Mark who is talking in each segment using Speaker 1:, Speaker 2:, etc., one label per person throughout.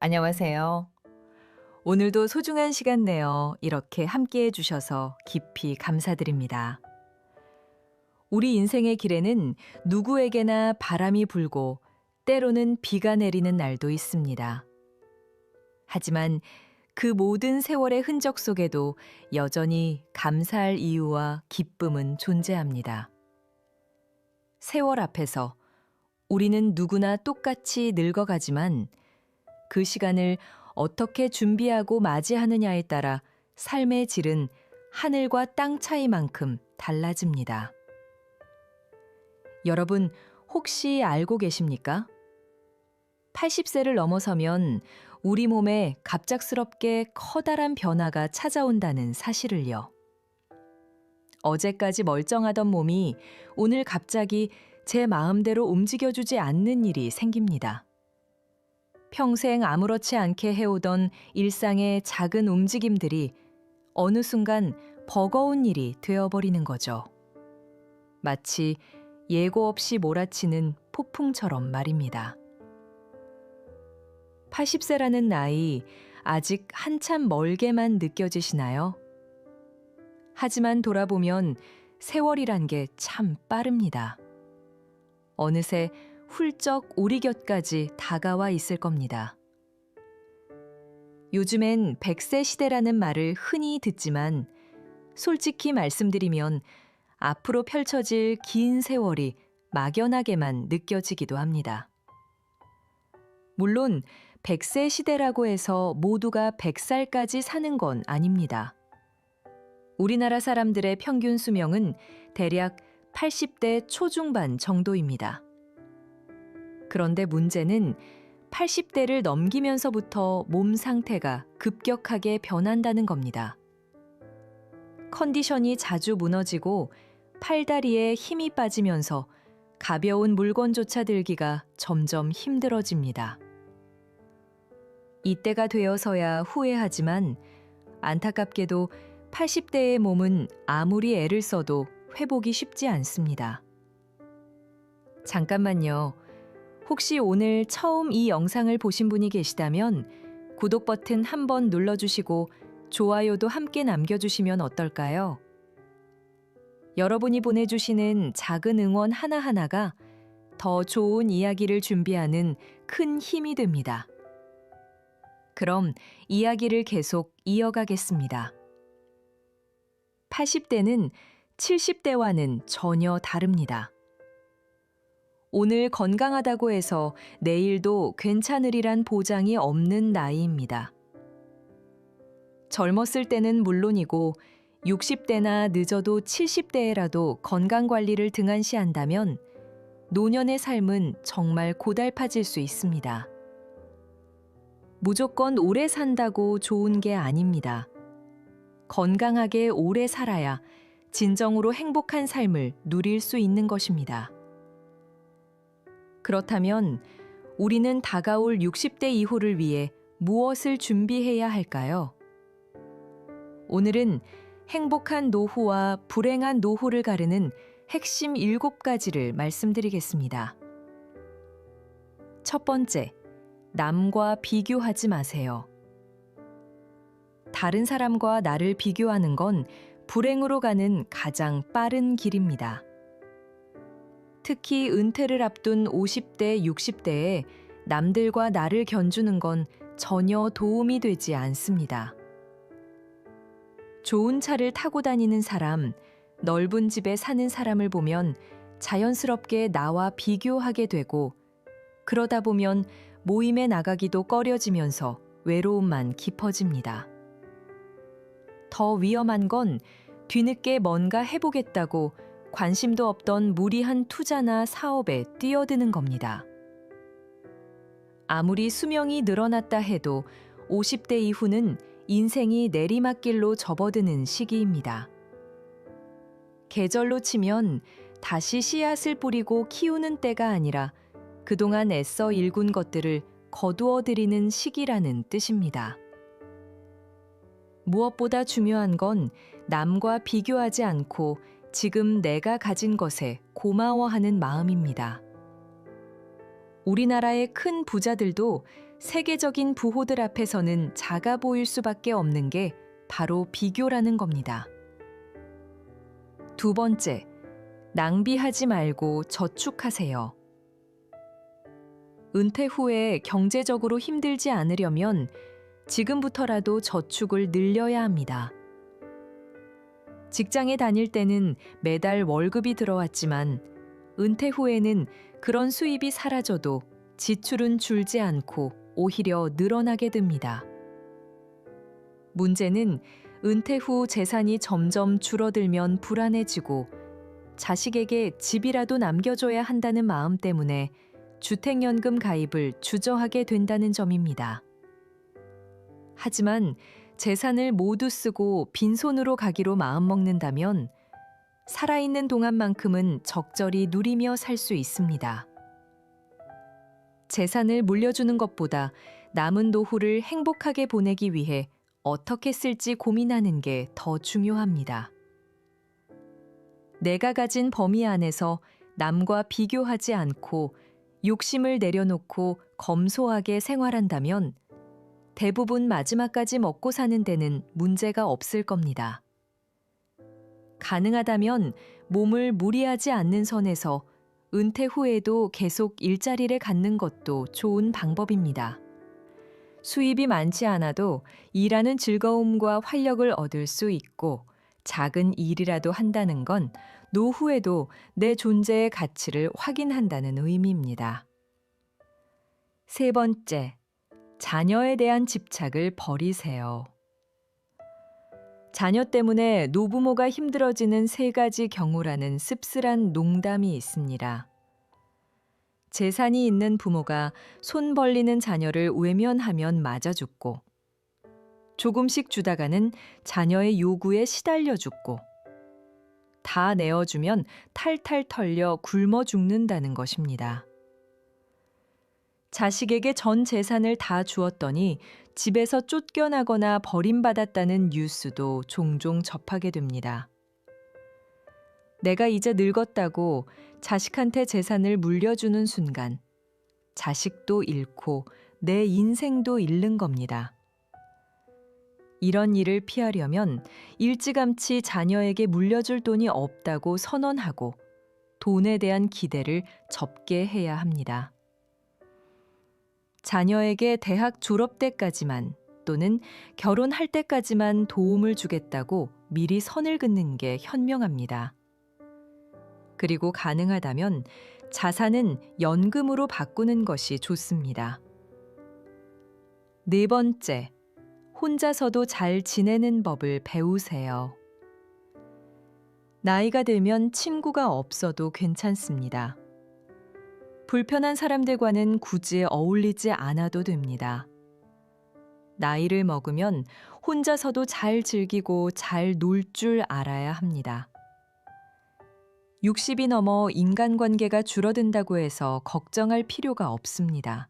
Speaker 1: 안녕하세요. 오늘도 소중한 시간 내어 이렇게 함께 해주셔서 깊이 감사드립니다. 우리 인생의 길에는 누구에게나 바람이 불고 때로는 비가 내리는 날도 있습니다. 하지만 그 모든 세월의 흔적 속에도 여전히 감사할 이유와 기쁨은 존재합니다. 세월 앞에서 우리는 누구나 똑같이 늙어가지만 그 시간을 어떻게 준비하고 맞이하느냐에 따라 삶의 질은 하늘과 땅 차이만큼 달라집니다. 여러분, 혹시 알고 계십니까? 80세를 넘어서면 우리 몸에 갑작스럽게 커다란 변화가 찾아온다는 사실을요. 어제까지 멀쩡하던 몸이 오늘 갑자기 제 마음대로 움직여주지 않는 일이 생깁니다. 평생 아무렇지 않게 해오던 일상의 작은 움직임들이 어느 순간 버거운 일이 되어버리는 거죠. 마치 예고 없이 몰아치는 폭풍처럼 말입니다. 80세라는 나이 아직 한참 멀게만 느껴지시나요? 하지만 돌아보면 세월이란 게 참 빠릅니다. 어느새 훌쩍 우리 곁까지 다가와 있을 겁니다. 요즘엔 100세 시대라는 말을 흔히 듣지만 솔직히 말씀드리면 앞으로 펼쳐질 긴 세월이 막연하게만 느껴지기도 합니다. 물론 100세 시대라고 해서 모두가 100살까지 사는 건 아닙니다. 우리나라 사람들의 평균 수명은 대략 80대 초중반 정도입니다. 그런데 문제는 80대를 넘기면서부터 몸 상태가 급격하게 변한다는 겁니다. 컨디션이 자주 무너지고 팔다리에 힘이 빠지면서 가벼운 물건조차 들기가 점점 힘들어집니다. 이때가 되어서야 후회하지만 안타깝게도 80대의 몸은 아무리 애를 써도 회복이 쉽지 않습니다. 잠깐만요. 혹시 오늘 처음 이 영상을 보신 분이 계시다면 구독 버튼 한번 눌러주시고 좋아요도 함께 남겨주시면 어떨까요? 여러분이 보내주시는 작은 응원 하나하나가 더 좋은 이야기를 준비하는 큰 힘이 됩니다. 그럼 이야기를 계속 이어가겠습니다. 80대는 70대와는 전혀 다릅니다. 오늘 건강하다고 해서 내일도 괜찮으리란 보장이 없는 나이입니다. 젊었을 때는 물론이고 60대나 늦어도 70대에라도 건강관리를 등한시한다면 노년의 삶은 정말 고달파질 수 있습니다. 무조건 오래 산다고 좋은 게 아닙니다. 건강하게 오래 살아야 진정으로 행복한 삶을 누릴 수 있는 것입니다. 그렇다면 우리는 다가올 60대 이후를 위해 무엇을 준비해야 할까요? 오늘은 행복한 노후와 불행한 노후를 가르는 핵심 7가지를 말씀드리겠습니다. 첫 번째, 남과 비교하지 마세요. 다른 사람과 나를 비교하는 건 불행으로 가는 가장 빠른 길입니다. 특히 은퇴를 앞둔 50대, 60대에 남들과 나를 견주는 건 전혀 도움이 되지 않습니다. 좋은 차를 타고 다니는 사람, 넓은 집에 사는 사람을 보면 자연스럽게 나와 비교하게 되고 그러다 보면 모임에 나가기도 꺼려지면서 외로움만 깊어집니다. 더 위험한 건 뒤늦게 뭔가 해보겠다고 관심도 없던 무리한 투자나 사업에 뛰어드는 겁니다. 아무리 수명이 늘어났다 해도 50대 이후는 인생이 내리막길로 접어드는 시기입니다. 계절로 치면 다시 씨앗을 뿌리고 키우는 때가 아니라 그동안 애써 일군 것들을 거두어들이는 시기라는 뜻입니다. 무엇보다 중요한 건 남과 비교하지 않고 지금 내가 가진 것에 고마워하는 마음입니다. 우리나라의 큰 부자들도 세계적인 부호들 앞에서는 작아 보일 수밖에 없는 게 바로 비교라는 겁니다. 두 번째, 낭비하지 말고 저축하세요. 은퇴 후에 경제적으로 힘들지 않으려면 지금부터라도 저축을 늘려야 합니다. 직장에 다닐 때는 매달 월급이 들어왔지만 은퇴 후에는 그런 수입이 사라져도 지출은 줄지 않고 오히려 늘어나게 됩니다. 문제는 은퇴 후 재산이 점점 줄어들면 불안해지고 자식에게 집이라도 남겨줘야 한다는 마음 때문에 주택연금 가입을 주저하게 된다는 점입니다. 하지만 재산을 모두 쓰고 빈손으로 가기로 마음먹는다면 살아있는 동안만큼은 적절히 누리며 살 수 있습니다. 재산을 물려주는 것보다 남은 노후를 행복하게 보내기 위해 어떻게 쓸지 고민하는 게 더 중요합니다. 내가 가진 범위 안에서 남과 비교하지 않고 욕심을 내려놓고 검소하게 생활한다면 대부분 마지막까지 먹고 사는 데는 문제가 없을 겁니다. 가능하다면 몸을 무리하지 않는 선에서 은퇴 후에도 계속 일자리를 갖는 것도 좋은 방법입니다. 수입이 많지 않아도 일하는 즐거움과 활력을 얻을 수 있고 작은 일이라도 한다는 건 노후에도 내 존재의 가치를 확인한다는 의미입니다. 세 번째, 자녀에 대한 집착을 버리세요. 자녀 때문에 노부모가 힘들어지는 3가지 경우라는 씁쓸한 농담이 있습니다. 재산이 있는 부모가 손 벌리는 자녀를 외면하면 맞아 죽고, 조금씩 주다가는 자녀의 요구에 시달려 죽고, 다 내어주면 탈탈 털려 굶어 죽는다는 것입니다. 자식에게 전 재산을 다 주었더니 집에서 쫓겨나거나 버림받았다는 뉴스도 종종 접하게 됩니다. 내가 이제 늙었다고 자식한테 재산을 물려주는 순간 자식도 잃고 내 인생도 잃는 겁니다. 이런 일을 피하려면 일찌감치 자녀에게 물려줄 돈이 없다고 선언하고 돈에 대한 기대를 접게 해야 합니다. 자녀에게 대학 졸업 때까지만 또는 결혼할 때까지만 도움을 주겠다고 미리 선을 긋는 게 현명합니다. 그리고 가능하다면 자산은 연금으로 바꾸는 것이 좋습니다. 네 번째, 혼자서도 잘 지내는 법을 배우세요. 나이가 들면 친구가 없어도 괜찮습니다. 불편한 사람들과는 굳이 어울리지 않아도 됩니다. 나이를 먹으면 혼자서도 잘 즐기고 잘 놀 줄 알아야 합니다. 60이 넘어 인간관계가 줄어든다고 해서 걱정할 필요가 없습니다.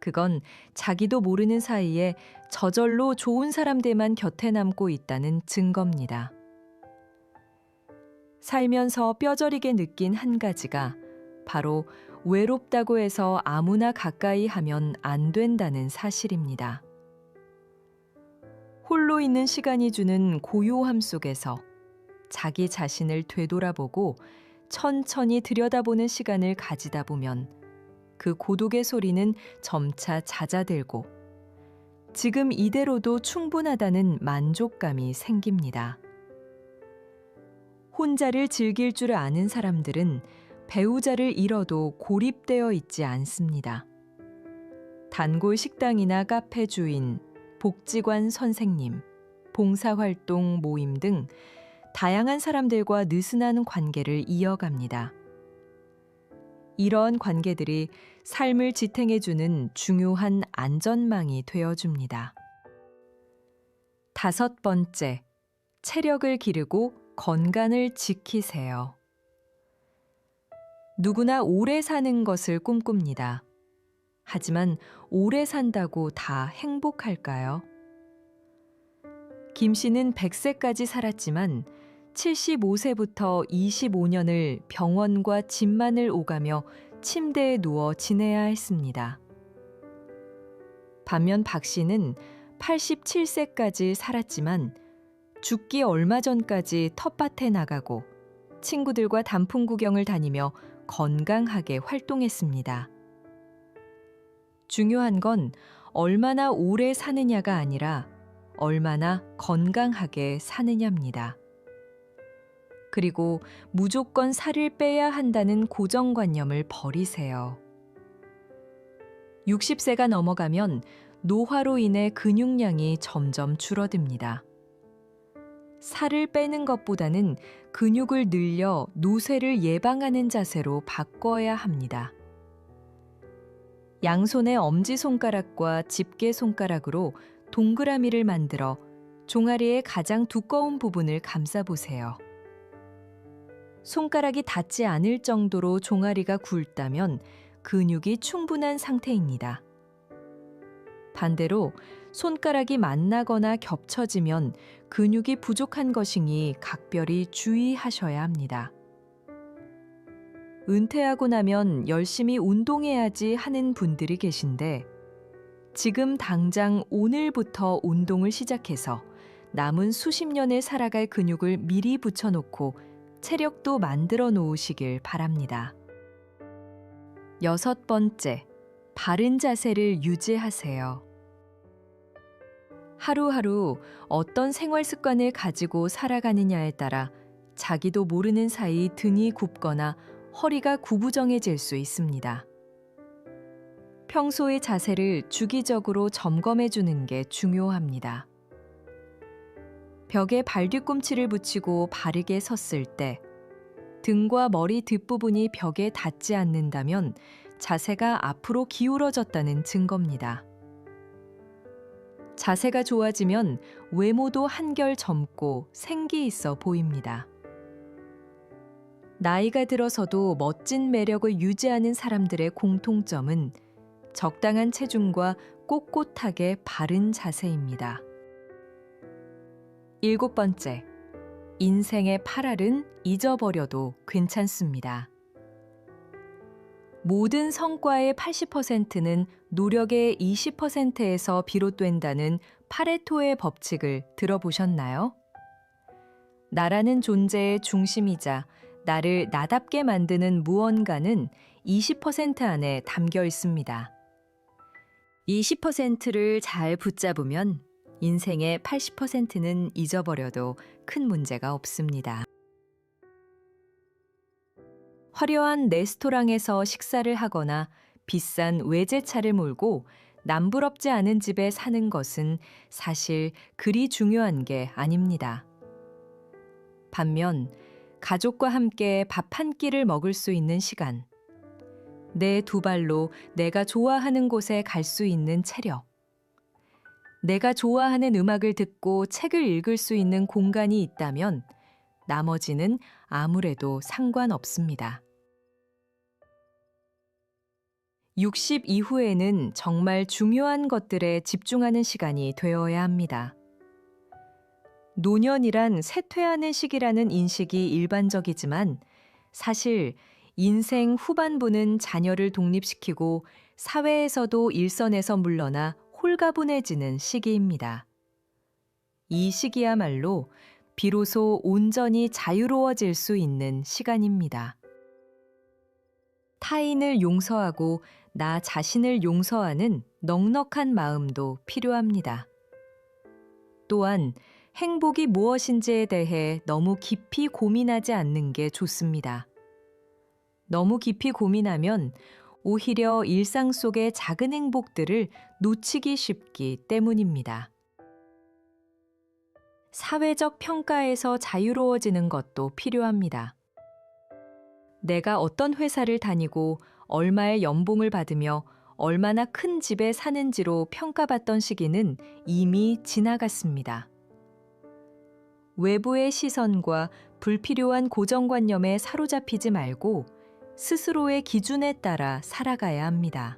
Speaker 1: 그건 자기도 모르는 사이에 저절로 좋은 사람들만 곁에 남고 있다는 증거입니다. 살면서 뼈저리게 느낀 한 가지가 바로 외롭다고 해서 아무나 가까이 하면 안 된다는 사실입니다. 홀로 있는 시간이 주는 고요함 속에서 자기 자신을 되돌아보고 천천히 들여다보는 시간을 가지다 보면 그 고독의 소리는 점차 잦아들고 지금 이대로도 충분하다는 만족감이 생깁니다. 혼자를 즐길 줄 아는 사람들은 배우자를 잃어도 고립되어 있지 않습니다. 단골 식당이나 카페 주인, 복지관 선생님, 봉사활동 모임 등 다양한 사람들과 느슨한 관계를 이어갑니다. 이러한 관계들이 삶을 지탱해주는 중요한 안전망이 되어줍니다. 5번째, 체력을 기르고 건강을 지키세요. 누구나 오래 사는 것을 꿈꿉니다. 하지만 오래 산다고 다 행복할까요? 김 씨는 100세까지 살았지만 75세부터 25년을 병원과 집만을 오가며 침대에 누워 지내야 했습니다. 반면 박 씨는 87세까지 살았지만 죽기 얼마 전까지 텃밭에 나가고 친구들과 단풍 구경을 다니며 건강하게 활동했습니다. 중요한 건 얼마나 오래 사느냐가 아니라 얼마나 건강하게 사느냐입니다. 그리고 무조건 살을 빼야 한다는 고정관념을 버리세요. 60세가 넘어가면 노화로 인해 근육량이 점점 줄어듭니다. 살을 빼는 것보다는 근육을 늘려 노쇠를 예방하는 자세로 바꿔야 합니다. 양손의 엄지손가락과 집게손가락으로 동그라미를 만들어 종아리의 가장 두꺼운 부분을 감싸보세요. 손가락이 닿지 않을 정도로 종아리가 굵다면 근육이 충분한 상태입니다. 반대로 손가락이 만나거나 겹쳐지면 근육이 부족한 것이니 각별히 주의하셔야 합니다. 은퇴하고 나면 열심히 운동해야지 하는 분들이 계신데 지금 당장 오늘부터 운동을 시작해서 남은 수십 년을 살아갈 근육을 미리 붙여놓고 체력도 만들어 놓으시길 바랍니다. 6번째, 바른 자세를 유지하세요. 하루하루 어떤 생활 습관을 가지고 살아가느냐에 따라 자기도 모르는 사이 등이 굽거나 허리가 구부정해질 수 있습니다. 평소의 자세를 주기적으로 점검해 주는 게 중요합니다. 벽에 발 뒤꿈치를 붙이고 바르게 섰을 때 등과 머리 뒷부분이 벽에 닿지 않는다면 자세가 앞으로 기울어졌다는 증거입니다. 자세가 좋아지면 외모도 한결 젊고 생기 있어 보입니다. 나이가 들어서도 멋진 매력을 유지하는 사람들의 공통점은 적당한 체중과 꼿꼿하게 바른 자세입니다. 7번째, 인생의 8알은 잊어버려도 괜찮습니다. 모든 성과의 80%는 노력의 20%에서 비롯된다는 파레토의 법칙을 들어보셨나요? 나라는 존재의 중심이자 나를 나답게 만드는 무언가는 20% 안에 담겨 있습니다. 20%를 잘 붙잡으면 인생의 80%는 잊어버려도 큰 문제가 없습니다. 화려한 레스토랑에서 식사를 하거나 비싼 외제차를 몰고 남부럽지 않은 집에 사는 것은 사실 그리 중요한 게 아닙니다. 반면 가족과 함께 밥 한 끼를 먹을 수 있는 시간, 내 두 발로 내가 좋아하는 곳에 갈 수 있는 체력, 내가 좋아하는 음악을 듣고 책을 읽을 수 있는 공간이 있다면 나머지는 아무래도 상관없습니다. 60 이후에는 정말 중요한 것들에 집중하는 시간이 되어야 합니다. 노년이란 쇠퇴하는 시기라는 인식이 일반적이지만 사실 인생 후반부는 자녀를 독립시키고 사회에서도 일선에서 물러나 홀가분해지는 시기입니다. 이 시기야말로 비로소 온전히 자유로워질 수 있는 시간입니다. 타인을 용서하고 나 자신을 용서하는 넉넉한 마음도 필요합니다. 또한 행복이 무엇인지에 대해 너무 깊이 고민하지 않는 게 좋습니다. 너무 깊이 고민하면 오히려 일상 속의 작은 행복들을 놓치기 쉽기 때문입니다. 사회적 평가에서 자유로워지는 것도 필요합니다. 내가 어떤 회사를 다니고 얼마의 연봉을 받으며 얼마나 큰 집에 사는지로 평가받던 시기는 이미 지나갔습니다. 외부의 시선과 불필요한 고정관념에 사로잡히지 말고 스스로의 기준에 따라 살아가야 합니다.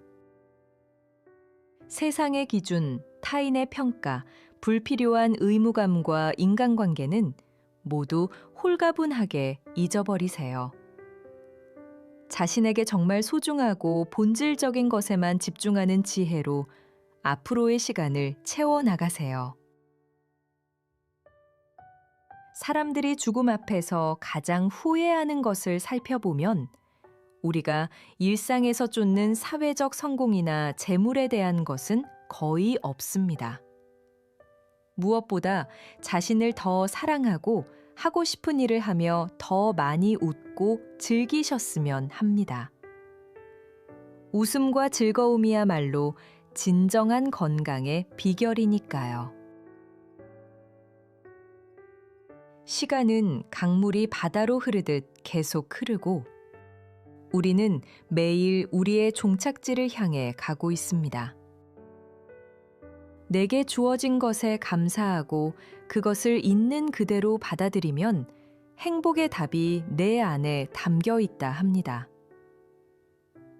Speaker 1: 세상의 기준, 타인의 평가, 불필요한 의무감과 인간관계는 모두 홀가분하게 잊어버리세요. 자신에게 정말 소중하고 본질적인 것에만 집중하는 지혜로 앞으로의 시간을 채워나가세요. 사람들이 죽음 앞에서 가장 후회하는 것을 살펴보면 우리가 일상에서 쫓는 사회적 성공이나 재물에 대한 것은 거의 없습니다. 무엇보다 자신을 더 사랑하고 하고 싶은 일을 하며 더 많이 웃고 즐기셨으면 합니다. 웃음과 즐거움이야말로 진정한 건강의 비결이니까요. 시간은 강물이 바다로 흐르듯 계속 흐르고 우리는 매일 우리의 종착지를 향해 가고 있습니다. 내게 주어진 것에 감사하고 그것을 있는 그대로 받아들이면 행복의 답이 내 안에 담겨 있다 합니다.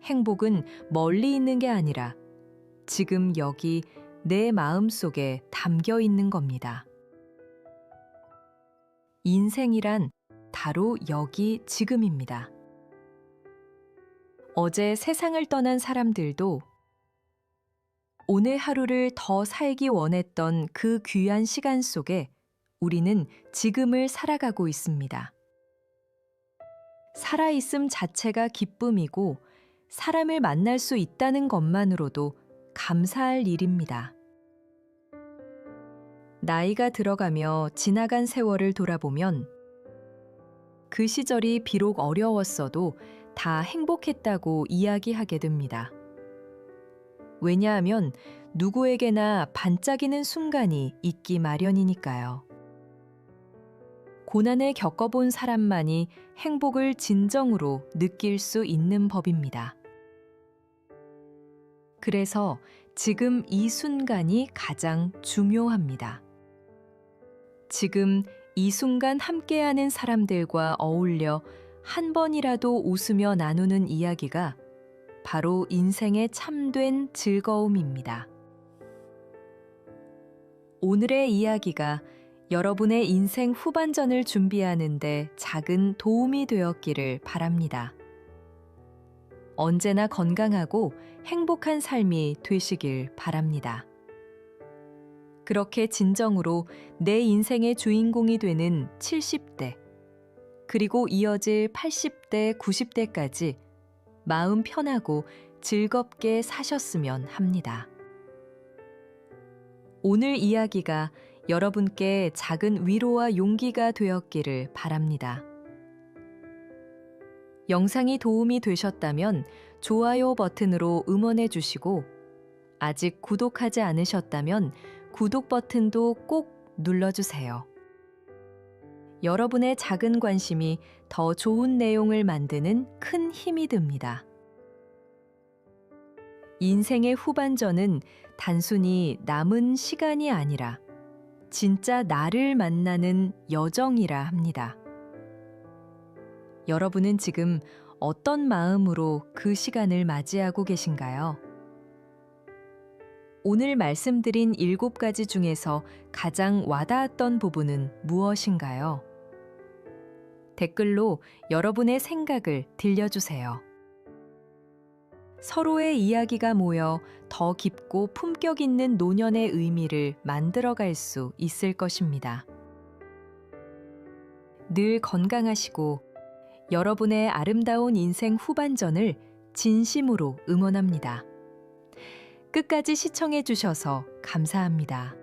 Speaker 1: 행복은 멀리 있는 게 아니라 지금 여기 내 마음속에 담겨 있는 겁니다. 인생이란 바로 여기 지금입니다. 어제 세상을 떠난 사람들도 오늘 하루를 더 살기 원했던 그 귀한 시간 속에 우리는 지금을 살아가고 있습니다. 살아있음 자체가 기쁨이고 사람을 만날 수 있다는 것만으로도 감사할 일입니다. 나이가 들어가며 지나간 세월을 돌아보면 그 시절이 비록 어려웠어도 다 행복했다고 이야기하게 됩니다. 왜냐하면 누구에게나 반짝이는 순간이 있기 마련이니까요. 고난을 겪어본 사람만이 행복을 진정으로 느낄 수 있는 법입니다. 그래서 지금 이 순간이 가장 중요합니다. 지금 이 순간 함께하는 사람들과 어울려 한 번이라도 웃으며 나누는 이야기가 바로 인생의 참된 즐거움입니다. 오늘의 이야기가 여러분의 인생 후반전을 준비하는 데 작은 도움이 되었기를 바랍니다. 언제나 건강하고 행복한 삶이 되시길 바랍니다. 그렇게 진정으로 내 인생의 주인공이 되는 70대, 그리고 이어질 80대, 90대까지 마음 편하고 즐겁게 사셨으면 합니다. 오늘 이야기가 여러분께 작은 위로와 용기가 되었기를 바랍니다. 영상이 도움이 되셨다면 좋아요 버튼으로 응원해 주시고 아직 구독하지 않으셨다면 구독 버튼도 꼭 눌러주세요. 여러분의 작은 관심이 더 좋은 내용을 만드는 큰 힘이 됩니다. 인생의 후반전은 단순히 남은 시간이 아니라 진짜 나를 만나는 여정이라 합니다. 여러분은 지금 어떤 마음으로 그 시간을 맞이하고 계신가요? 오늘 말씀드린 7가지 중에서 가장 와닿았던 부분은 무엇인가요? 댓글로 여러분의 생각을 들려주세요. 서로의 이야기가 모여 더 깊고 품격 있는 노년의 의미를 만들어갈 수 있을 것입니다. 늘 건강하시고 여러분의 아름다운 인생 후반전을 진심으로 응원합니다. 끝까지 시청해 주셔서 감사합니다.